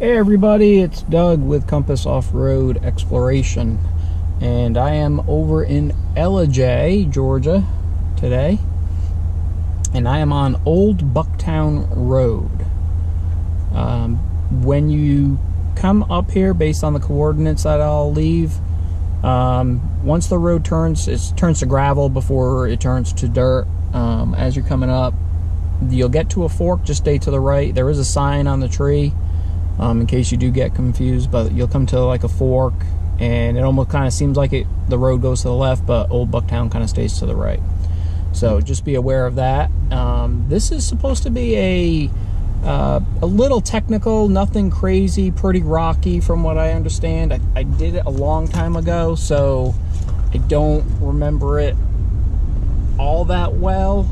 Hey everybody, it's Doug with Compass Off-Road Exploration, and I am over in Ellijay, Georgia today, and I am on Old Bucktown Road. When you come up here, based on the coordinates that I'll leave, once the road turns, it turns to gravel before it turns to dirt. As you're coming up, you'll get to a fork, just stay to the right. There is a sign on the tree, in case you do get confused, but you'll come to like a fork, and it almost kind of seems like the road goes to the left, but Old Bucktown kind of stays to the right. So just be aware of that. This is supposed to be a little technical, nothing crazy, pretty rocky from what I understand. I did it a long time ago, so I don't remember it all that well.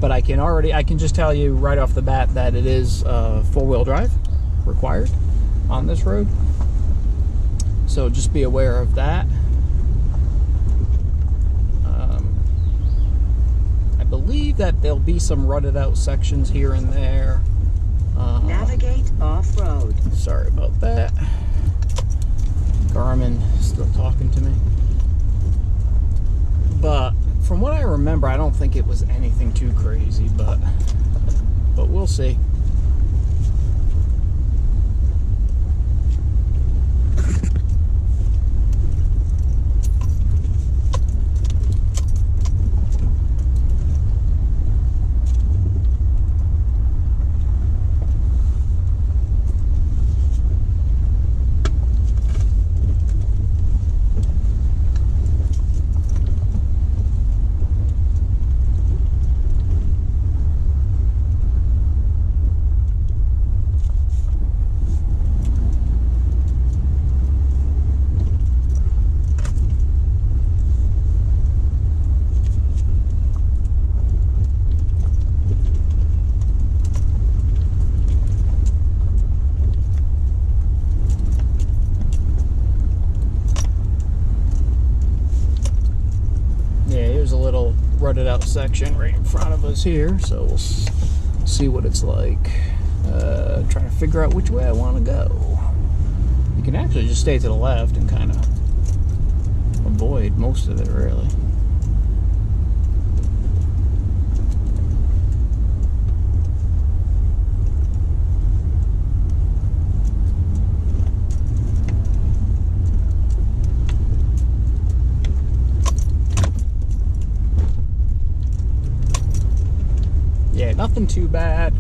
But I can just tell you right off the bat that it is four-wheel drive required on this road. So just be aware of that. I believe that there'll be some rutted out sections here and there. Navigate off-road. Sorry about that. Garmin still talking to me. But from what I remember, I don't think it was anything too crazy, but we'll see. A little rutted out section right in front of us here, so we'll see what it's like. Trying to figure out which way I want to go. You can actually just stay to the left and kind of avoid most of it, really. Yeah, nothing too bad.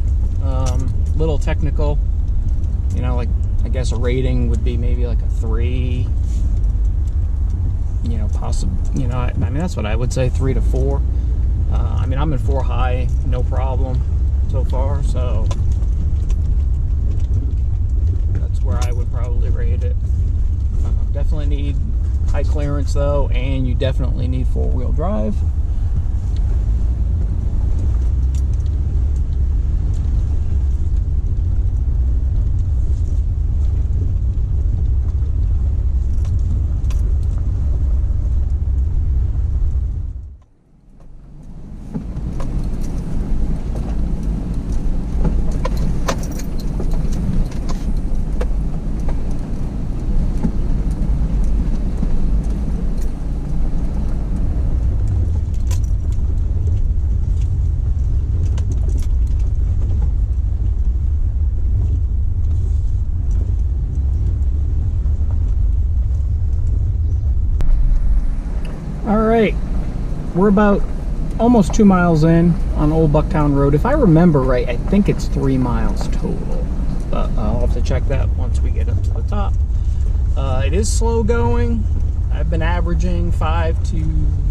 Little technical, you know, like I guess a rating would be maybe like a 3. You know, possible. You know, I mean that's what I would say, 3 to 4. I mean I'm in 4 high, no problem so far. So that's where I would probably rate it. Definitely need high clearance though, and you definitely need 4-wheel drive. Alright, we're about almost 2 miles in on Old Bucktown Road. If I remember right, I think it's 3 miles total, but I'll have to check that once we get up to the top. It is slow going. I've been averaging 5 to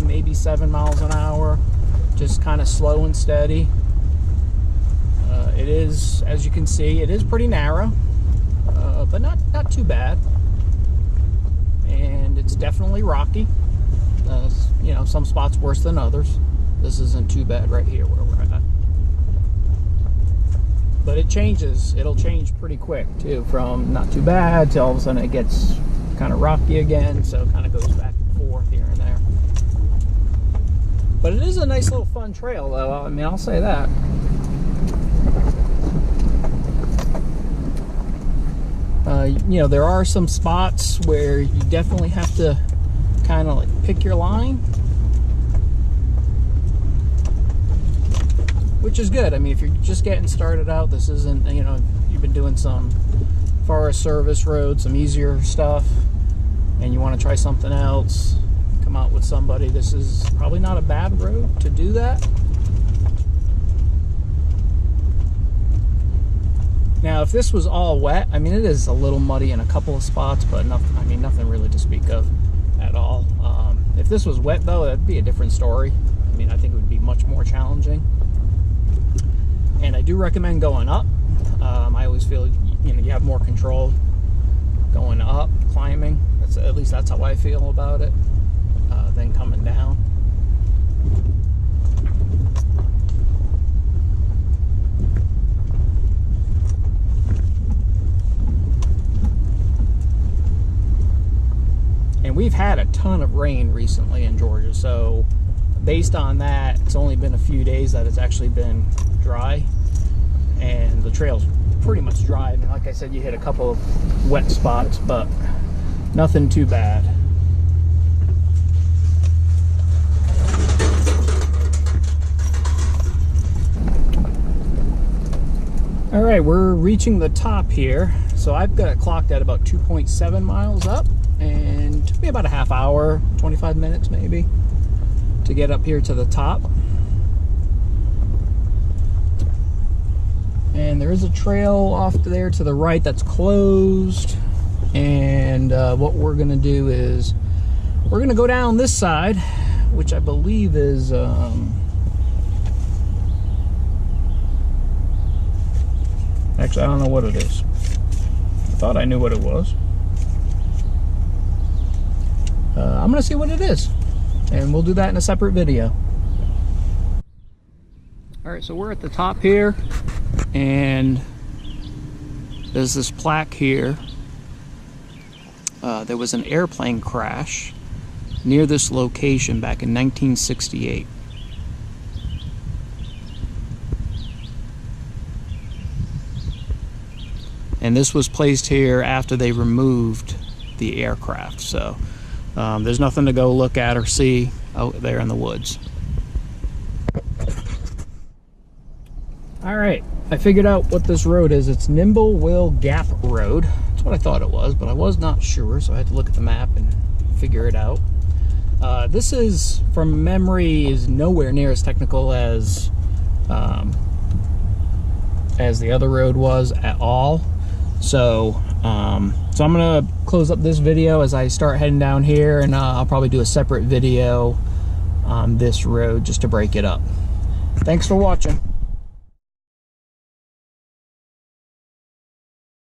maybe 7 miles an hour, just kind of slow and steady. It is, as you can see, it is pretty narrow, but not too bad. And it's definitely rocky. You know, some spots worse than others. This isn't too bad right here where we're at. But it changes. It'll change pretty quick too, from not too bad to all of a sudden it gets kind of rocky again. So it kind of goes back and forth here and there. But it is a nice little fun trail though. I mean, I'll say that. You know, there are some spots where you definitely have to kind of like pick your line, which is good. I mean, if you're just getting started out, this isn't, you know, you've been doing some Forest Service roads, some easier stuff, and you want to try something else, come out with somebody, this is probably not a bad road to do that. Now, if this was all wet, I mean, it is a little muddy in a couple of spots, but nothing, I mean, nothing really to speak of at all. If this was wet, though, that'd be a different story. I mean, I think it would be much more challenging. And I do recommend going up. I always feel, you know, you have more control going up, climbing. At least that's how I feel about it, than coming down. And we've had a ton of rain recently in Georgia, so based on that, it's only been a few days that it's actually been dry, and the trail's pretty much dry. I mean, like I said, you hit a couple of wet spots, but nothing too bad. All right, we're reaching the top here. So I've got it clocked at about 2.7 miles up, and it took me about a half hour, 25 minutes maybe, to get up here to the top. And there is a trail off there to the right that's closed. And what we're gonna do is we're gonna go down this side, which I believe is actually, I don't know what it is. I thought I knew what it was. I'm gonna see what it is, and we'll do that in a separate video. All right, so we're at the top here, and there's this plaque here. There was an airplane crash near this location back in 1968. And this was placed here after they removed the aircraft. So there's nothing to go look at or see out there in the woods. All right, I figured out what this road is. It's Nimblewell Gap Road. That's what I thought it was, but I was not sure, so I had to look at the map and figure it out. This is, from memory, is nowhere near as technical as the other road was at all. So I'm gonna close up this video as I start heading down here, and I'll probably do a separate video on this road just to break it up. Thanks for watching.